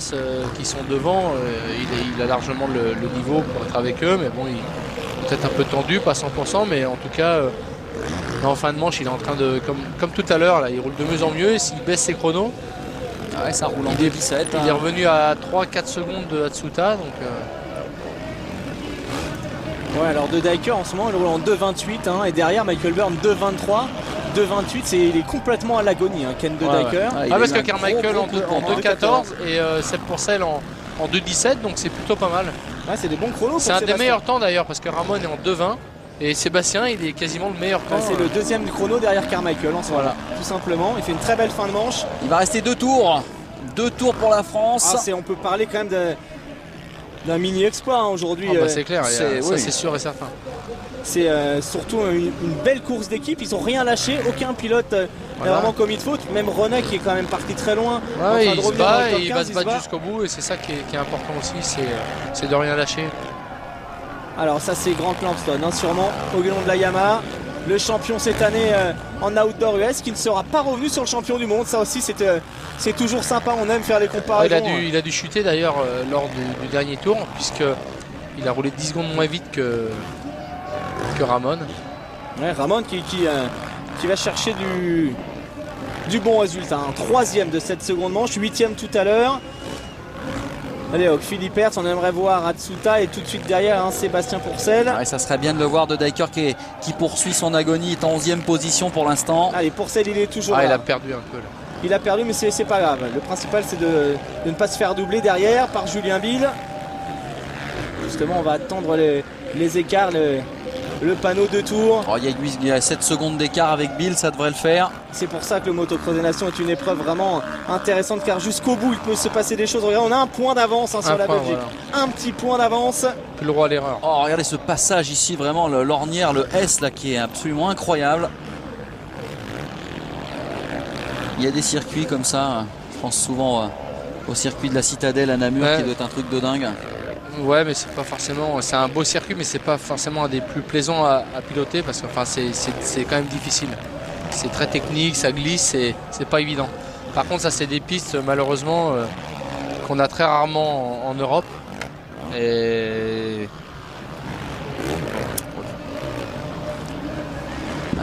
qui sont devant, il a largement le niveau pour être avec eux. Mais bon, il est peut-être un peu tendu, pas 100%. Mais en tout cas, en fin de manche, il est en train de, comme tout à l'heure, il roule de mieux en mieux. S'il baisse ses chronos, Ouais, ça roule en il 17. est revenu à 3-4 secondes de Atsuta. Donc, Ouais, alors de Diker en ce moment il roule en 2.28 et derrière Michael Byrne 2.23. 2.28, il est complètement à l'agonie, Ken de Diker. parce que Carmichael en 2.14 et Seb Pourcel en 2.17, donc c'est plutôt pas mal. Ouais, c'est des bons chronos. C'est un des meilleurs temps d'ailleurs parce que Ramon est en 2.20 et Sébastien il est quasiment le meilleur temps. C'est le deuxième du chrono derrière Carmichael en ce moment, tout simplement. Il fait une très belle fin de manche. Il va rester 2 tours. 2 tours pour la France. On peut parler quand même d'un mini exploit aujourd'hui. C'est clair, c'est sûr et certain. C'est surtout une belle course d'équipe. Ils n'ont rien lâché, aucun pilote vraiment comme il faut. Même René qui est quand même parti très loin. Il se bat et il va se battre jusqu'au bout et c'est ça qui est important aussi, c'est de rien lâcher. Alors ça c'est Grant Langston, sûrement au guidon de la Yamaha. Le champion cette année en outdoor US qui ne sera pas revenu sur le champion du monde. Ça aussi c'est toujours sympa, on aime faire les comparaisons. Il a dû chuter d'ailleurs lors du dernier tour puisqu'il a roulé 10 secondes moins vite que Ramon. Ouais, Ramon qui va chercher du bon résultat. 3ème de cette seconde manche, 8ème tout à l'heure. Allez, Philippe Hertz, on aimerait voir Atsuta et tout de suite derrière Sébastien Pourcel. Ouais, ça serait bien de le voir de Diker qui poursuit son agonie, est en 11ème position pour l'instant. Allez, Pourcel il est toujours là. Il a perdu un peu là. Il a perdu mais c'est pas grave. Le principal c'est de ne pas se faire doubler derrière par Julien Bill. Justement on va attendre les écarts, le panneau de tour. Il y a 7 secondes d'écart avec Bill, ça devrait le faire. C'est pour ça que le Motocross des Nations est une épreuve vraiment intéressante car jusqu'au bout il peut se passer des choses. Regarde, on a un point d'avance sur la Belgique. Voilà. Un petit point d'avance. Plus le droit à l'erreur. Regardez ce passage ici, vraiment l'ornière, le S là qui est absolument incroyable. Il y a des circuits comme ça, je pense souvent au circuit de la Citadelle à Namur qui doit être un truc de dingue. Ouais, mais c'est pas forcément, c'est un beau circuit mais c'est pas forcément un des plus plaisants à piloter parce que c'est quand même difficile. C'est très technique, ça glisse, c'est pas évident. Par contre ça c'est des pistes malheureusement qu'on a très rarement en Europe. Et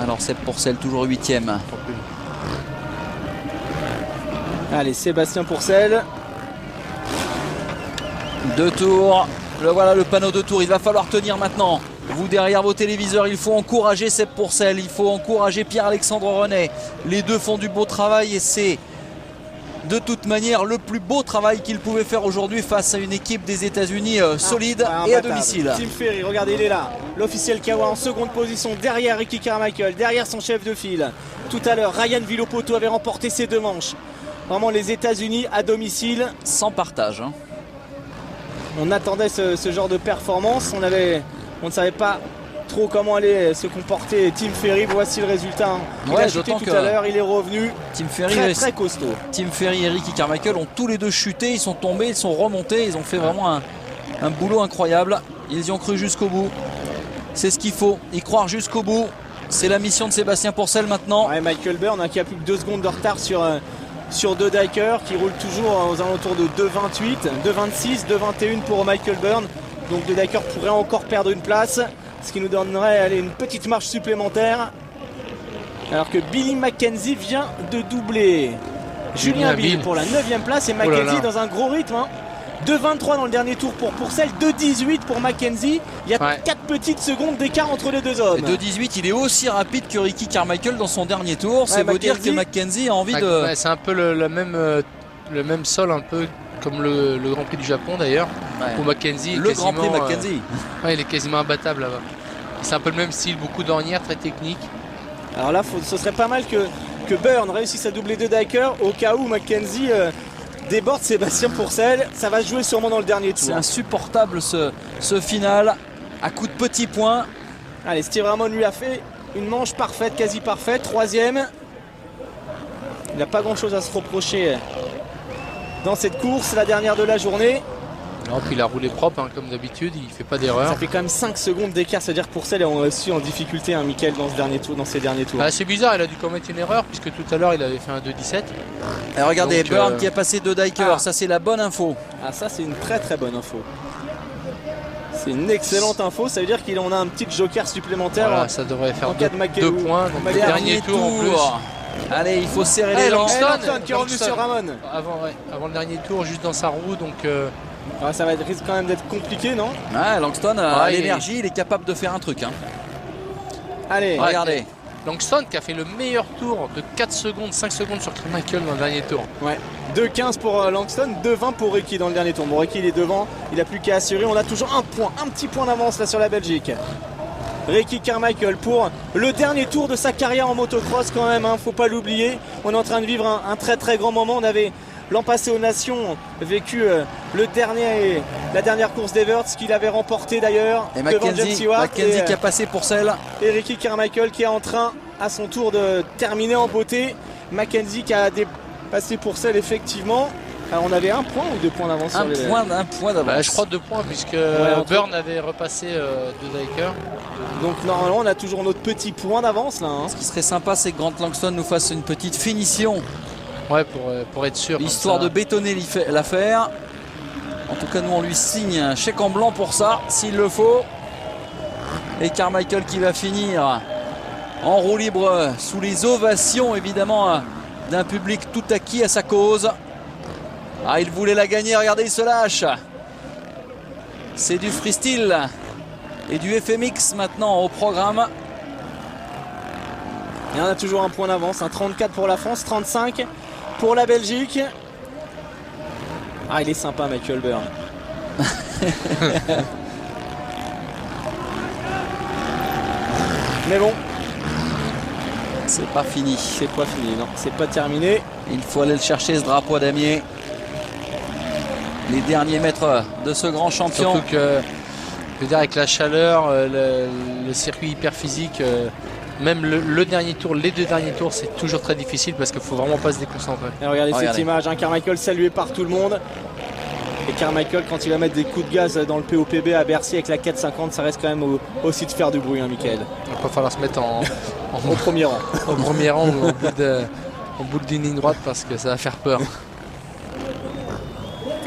alors Seb Pourcel toujours 8ème. Allez, Sébastien Pourcel. 2 tours. Voilà le panneau de tour. Il va falloir tenir maintenant. Vous derrière vos téléviseurs, il faut encourager Seb Pourcel. Il faut encourager Pierre-Alexandre René. Les deux font du beau travail et c'est de toute manière le plus beau travail qu'il pouvait faire aujourd'hui face à une équipe des États-Unis solide et à domicile. Tim Ferry, regardez, il est là. L'officiel Kawa en seconde position derrière Ricky Carmichael, derrière son chef de file. Tout à l'heure, Ryan Villopoto avait remporté ses 2 manches. Vraiment les États-Unis à domicile. Sans partage. On attendait ce genre de performance. On ne savait pas trop comment allait se comporter Tim Ferry. Voici le résultat. Il a chuté tout à l'heure, il est revenu. Tim Ferry, très costaud. Tim Ferry et Ricky Carmichael ont tous les deux chuté. Ils sont tombés, ils sont remontés. Ils ont fait vraiment un boulot incroyable. Ils y ont cru jusqu'au bout. C'est ce qu'il faut, y croire jusqu'au bout. C'est la mission de Sébastien Pourcel maintenant. Ouais, Michael Byrne qui a plus que 2 secondes de retard sur De Dyker qui roule toujours aux alentours de 2,28, 2,26, 2,21 pour Michael Byrne. Donc De Dyker pourrait encore perdre une place, ce qui nous donnerait allez, une petite marche supplémentaire. Alors que Billy Mackenzie vient de doubler Julien Bill pour la 9e place et Mackenzie dans un gros rythme. 2,23 dans le dernier tour pour Pourcel, 2,18 pour Mackenzie. Il y a 4 petites secondes d'écart entre les deux hommes. 2,18, il est aussi rapide que Ricky Carmichael dans son dernier tour. C'est vous dire que Mackenzie a envie de... c'est un peu le même sol, un peu comme le Grand Prix du Japon d'ailleurs. Où Mackenzie le Grand Prix Mackenzie. Il est quasiment imbattable là-bas. C'est un peu le même style, beaucoup d'ornières, très technique. Alors là, ce serait pas mal que Byrne réussisse à doubler De Dyker au cas où Mackenzie déborde Sébastien Pourcel. Ça va se jouer sûrement dans le dernier tour. C'est insupportable ce final à coup de petits points. Allez, Steve Ramon lui a fait une manche parfaite, quasi parfaite. 3e. Il n'a pas grand chose à se reprocher dans cette course, la dernière de la journée. Non, puis il a roulé propre comme d'habitude, il fait pas d'erreur. Ça fait quand même 5 secondes d'écart, c'est-à-dire que Pourcel est aussi en difficulté, Mickaël, dans ces derniers tours. C'est bizarre, il a dû commettre une erreur puisque tout à l'heure il avait fait un 2,17. Et regardez, Byrne qui a passé De Dyker, ça c'est la bonne info. Ah, ça c'est une très très bonne info. C'est une excellente info, ça veut dire qu'on a un petit joker supplémentaire. Voilà, ça devrait faire 2 points. Donc le dernier tour en plus. Allez, il faut serrer les dents. Langston qui est revenu sur Ramon. Avant le dernier tour, juste dans sa roue, donc... ça risque quand même d'être compliqué, non? Langston a l'énergie, il est capable de faire un truc. Allez, regardez. Langston qui a fait le meilleur tour de 4 secondes, 5 secondes sur Michael dans le dernier tour. 2,15 pour Langston, 2,20 pour Ricky dans le dernier tour. Bon, Ricky il est devant, il n'a plus qu'à assurer. On a toujours un petit point d'avance là sur la Belgique. Ricky Carmichael pour le dernier tour de sa carrière en motocross quand même, faut pas l'oublier. On est en train de vivre un très très grand moment. On avait l'an passé aux Nations vécu la dernière course d'Everts qu'il avait remporté d'ailleurs devant James Stewart. Mackenzie qui a passé Pourcel. Et Ricky Carmichael qui est en train à son tour de terminer en beauté. Mackenzie qui a dépassé Pourcel effectivement. Alors on avait 1 point ou 2 points d'avance un point d'avance. Je crois 2 points puisque Byrne avait repassé De Dyker. Donc normalement on a toujours notre petit point d'avance là. Ce qui serait sympa c'est que Grant Langston nous fasse une petite finition. Pour être sûr. Histoire de bétonner l'affaire. En tout cas nous on lui signe un chèque en blanc pour ça s'il le faut. Et Carmichael qui va finir en roue libre sous les ovations évidemment d'un public tout acquis à sa cause. Il voulait la gagner, regardez, il se lâche. C'est du freestyle et du FMX maintenant au programme. Et on a toujours un point d'avance, 34 pour la France, 35 pour la Belgique. Il est sympa Michael Byrne. Mais bon, c'est pas fini. C'est pas fini, non, c'est pas terminé. Il faut aller le chercher ce drapeau à damier. Les derniers mètres de ce grand champion. Surtout que, je veux dire, avec la chaleur, le circuit hyper physique, même le dernier tour, les 2 derniers tours, c'est toujours très difficile parce qu'il faut vraiment pas se déconcentrer. Et regardez cette image, Carmichael salué par tout le monde. Et Carmichael, quand il va mettre des coups de gaz dans le POPB à Bercy avec la 450, ça reste quand même aussi de faire du bruit, Mickaël. Il va falloir se mettre au premier rang. Au premier rang ou au bout d'une ligne droite parce que ça va faire peur.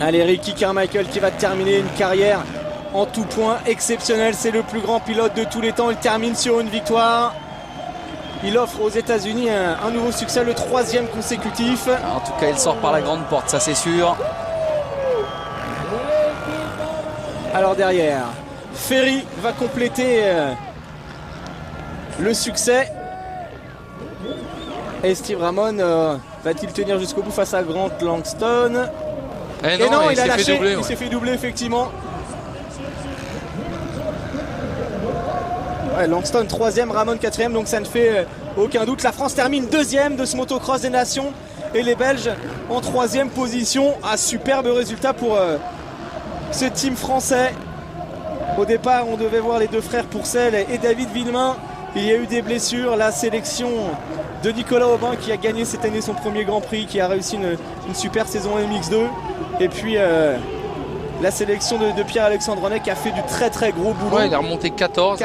Allez, Ricky Carmichael qui va terminer une carrière en tout point exceptionnelle. C'est le plus grand pilote de tous les temps. Il termine sur une victoire. Il offre aux États-Unis un nouveau succès, le 3e consécutif. En tout cas, il sort par la grande porte, ça c'est sûr. Alors derrière, Ferry va compléter le succès. Et Steve Ramon va-t-il tenir jusqu'au bout face à Grant Langston? Et non, il a lâché, il s'est fait doubler effectivement. Langston 3e, Ramon 4e, donc ça ne fait aucun doute. La France termine 2e de ce motocross des nations et les Belges en 3e position. Superbe résultat pour ce team français. Au départ, on devait voir les 2 frères Pourcel et David Villemain. Il y a eu des blessures. La sélection de Nicolas Aubin qui a gagné cette année son premier Grand Prix, qui a réussi une super saison MX2. Et puis la sélection de Pierre-Alexandre Renet qui a fait du très très gros boulot. Il a remonté 14.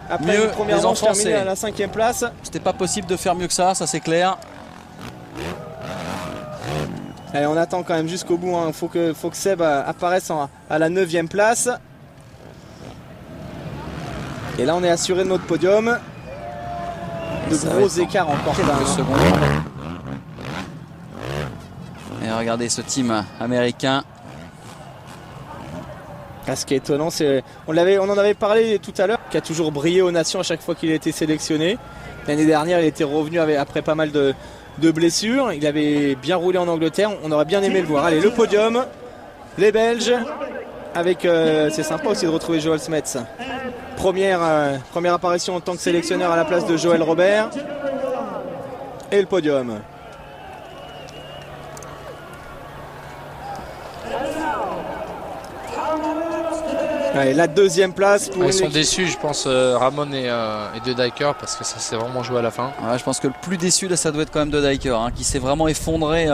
Après une première manche terminée à la 5e place. C'était pas possible de faire mieux que ça c'est clair. Allez, on attend quand même jusqu'au bout. Il faut que Seb apparaisse à la 9e place. Et là, on est assuré de notre podium. De gros écarts encore. Quelques secondes. Et regardez ce team américain. Ce qui est étonnant, c'est on en avait parlé tout à l'heure, qui a toujours brillé aux nations à chaque fois qu'il a été sélectionné. L'année dernière, il était revenu après pas mal de blessures. Il avait bien roulé en Angleterre. On aurait bien aimé le voir. Allez, le podium, les Belges, avec c'est sympa aussi de retrouver Joël Smets. Première apparition en tant que sélectionneur à la place de Joël Robert. Et le podium. Allez, la 2e place pour ils sont déçus, je pense, Ramon et De Dijker, parce que ça s'est vraiment joué à la fin. Ouais, je pense que le plus déçu là, ça doit être quand même De Dijker, hein, qui s'est vraiment effondré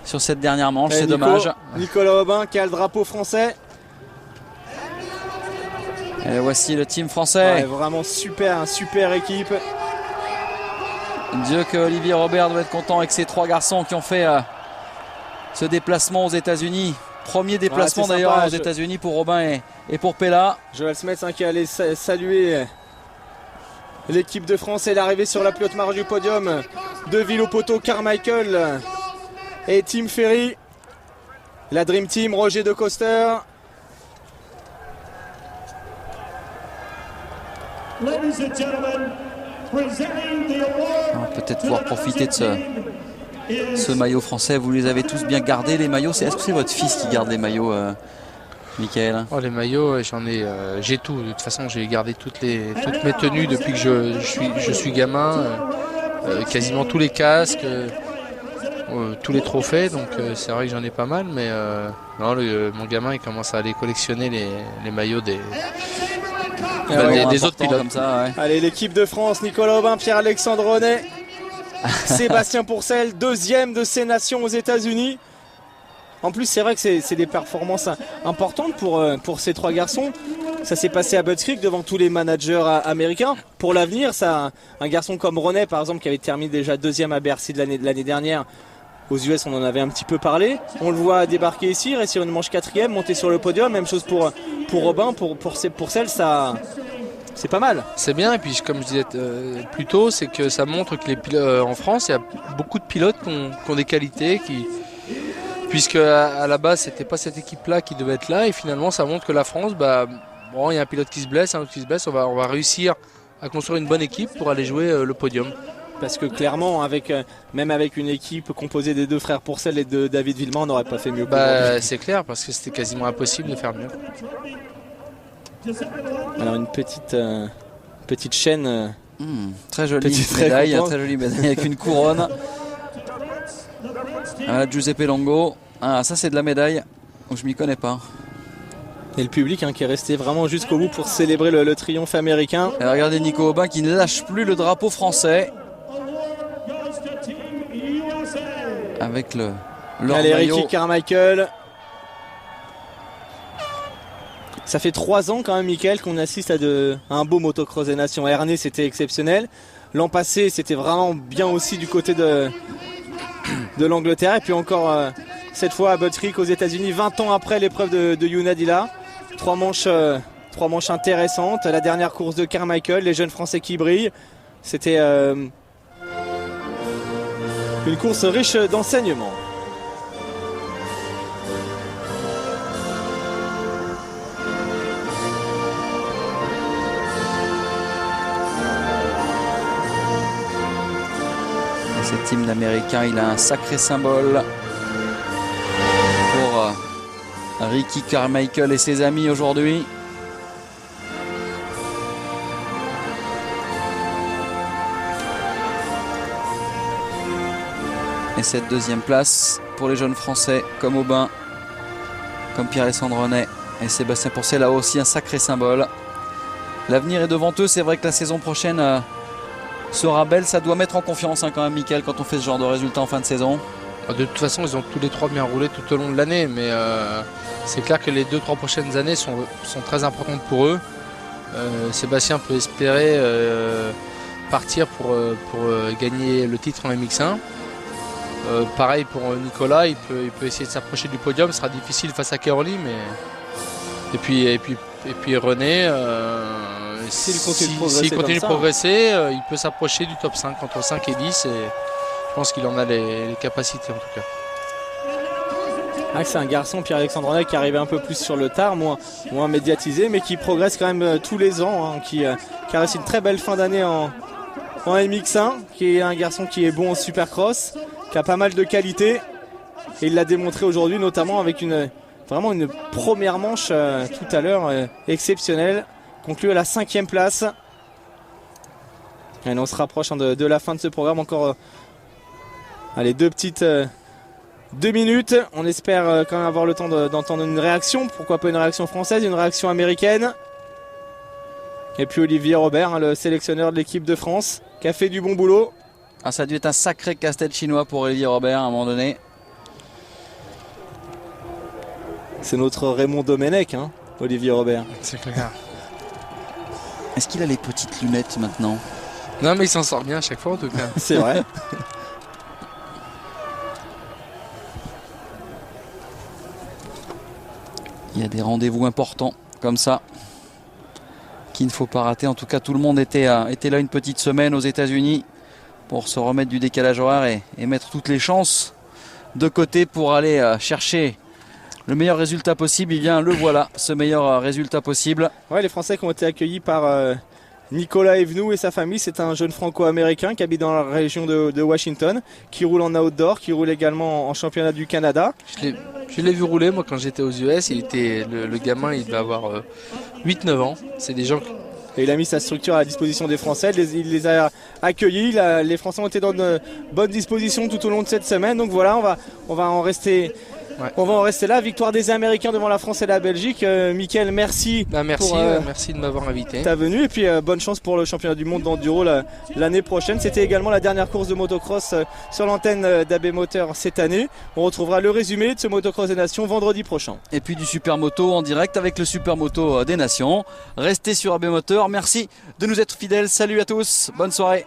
sur cette dernière manche. C'est dommage. Nicolas Aubin qui a le drapeau français. Et voici le team français. Ouais, vraiment super équipe. Dieu que Olivier Robert doit être content avec ces 3 garçons qui ont fait ce déplacement aux États-Unis. Premier déplacement d'ailleurs aux États-Unis pour Robin et pour Pella. Joël Smets qui allait saluer l'équipe de France et l'arrivée sur la plus haute marge du podium de Villopoto, Carmichael et Tim Ferry. La Dream Team, Roger De Coster. Peut-être pouvoir profiter de ce maillot français. Vous les avez tous bien gardés, les maillots. Est-ce que c'est votre fils qui garde les maillots, Mickaël? Les maillots, j'ai tout. De toute façon, j'ai gardé toutes mes tenues depuis que je suis gamin. Quasiment tous les casques, tous les trophées. Donc c'est vrai que j'en ai pas mal. Mais mon gamin, il commence à aller collectionner les maillots des autres pilotes. Comme ça, ouais. Allez, l'équipe de France, Nicolas Aubin, Pierre-Alexandre Renet. Sébastien Pourcel, 2e de ces nations aux États-Unis. En plus, c'est vrai que c'est des performances importantes pour ces 3 garçons. Ça s'est passé à Butts Creek devant tous les managers américains. Pour l'avenir, un garçon comme Renet, par exemple, qui avait terminé déjà 2e à Bercy de l'année dernière. Aux US, on en avait un petit peu parlé. On le voit débarquer ici, réussir une manche 4e, monter sur le podium. Même chose pour Robin, pour Pourcel, ça... C'est pas mal. C'est bien, et puis comme je disais plus tôt, c'est que ça montre que les pilotes en France, il y a beaucoup de pilotes qui ont des qualités, puisque à la base, c'était pas cette équipe-là qui devait être là, et finalement, ça montre que la France, il y a un pilote qui se blesse, un autre qui se blesse, on va réussir à construire une bonne équipe pour aller jouer le podium. Parce que clairement, même avec une équipe composée des 2 frères Pourcel et de David Villemain, on n'aurait pas fait mieux. C'est clair, parce que c'était quasiment impossible de faire mieux. Alors une petite chaîne. Très jolie médaille, très jolie médaille avec une couronne. Giuseppe Longo. Ça c'est de la médaille. Je m'y connais pas. Et le public qui est resté vraiment jusqu'au bout pour célébrer le triomphe américain. Et regardez Nico Aubin qui ne lâche plus le drapeau français. Avec leur Allez, maillot. Ricky Carmichael. Ça fait 3 ans quand même, Mickaël, qu'on assiste à un beau motocross des nations. Ernée, c'était exceptionnel. L'an passé, c'était vraiment bien aussi du côté de l'Angleterre. Et puis encore cette fois à Butts Creek aux États-Unis, 20 ans après l'épreuve de Unadilla. 3 manches intéressantes. La dernière course de Carmichael, les jeunes Français qui brillent. C'était une course riche d'enseignements. Cet hymne américain, il a un sacré symbole pour Ricky Carmichael et ses amis aujourd'hui. Et cette 2e place pour les jeunes Français comme Aubin, comme Pierre-Alexandre Renet et Sébastien Pourcel a aussi un sacré symbole. L'avenir est devant eux, c'est vrai que la saison prochaine sera belle, ça doit mettre en confiance quand même, Mickaël, quand on fait ce genre de résultats en fin de saison. De toute façon, ils ont tous les 3 bien roulé tout au long de l'année, mais c'est clair que les 2-3 prochaines années sont très importantes pour eux. Sébastien peut espérer partir pour gagner le titre en MX1. Pareil pour Nicolas, il peut essayer de s'approcher du podium, ce sera difficile face à Cairoli, mais et puis René, s'il continue de progresser, il peut s'approcher du top 5, entre 5 et 10, et je pense qu'il en a les capacités en tout cas. C'est un garçon, Pierre-Alexandre René, qui arrivait un peu plus sur le tard, moins médiatisé, mais qui progresse quand même tous les ans, qui a réussi une très belle fin d'année en MX1, qui est un garçon qui est bon en supercross, qui a pas mal de qualité, et il l'a démontré aujourd'hui, notamment avec vraiment une première manche tout à l'heure exceptionnelle, conclue à la 5e place. Et on se rapproche de la fin de ce programme, encore allez, 2 minutes. On espère quand même avoir le temps d'entendre une réaction, pourquoi pas une réaction française, une réaction américaine. Et puis Olivier Robert, le sélectionneur de l'équipe de France, qui a fait du bon boulot. Ça a dû être un sacré casse-tête chinois pour Olivier Robert à un moment donné. C'est notre Raymond Domenech, Olivier Robert. C'est clair. Est-ce qu'il a les petites lunettes maintenant? Non, mais il s'en sort bien à chaque fois en tout cas. C'est vrai. Il y a des rendez-vous importants comme ça qu'il ne faut pas rater. En tout cas, tout le monde était là une petite semaine aux États-Unis pour se remettre du décalage horaire et mettre toutes les chances de côté pour aller chercher le meilleur résultat possible. Eh bien, le voilà, ce meilleur résultat possible. Ouais, les Français qui ont été accueillis par Nicolas Evenou et sa famille. C'est un jeune franco-américain qui habite dans la région de Washington, qui roule en outdoor, qui roule également en championnat du Canada. Je l'ai vu rouler, moi, quand j'étais aux US. Le gamin, il devait avoir 8-9 ans. C'est des gens... Et il a mis sa structure à la disposition des Français, il les a accueillis, les Français ont été dans de bonnes dispositions tout au long de cette semaine. Donc voilà, on va en rester... Ouais. On va en rester là. Victoire des Américains devant la France et la Belgique. Mickaël, merci. Merci de m'avoir invité. Ta venue, et puis bonne chance pour le championnat du monde d'enduro l'année prochaine. C'était également la dernière course de motocross sur l'antenne d'AB Moteur cette année. On retrouvera le résumé de ce motocross des Nations vendredi prochain. Et puis du Supermoto en direct avec le Supermoto des Nations. Restez sur AB Moteur. Merci de nous être fidèles. Salut à tous. Bonne soirée.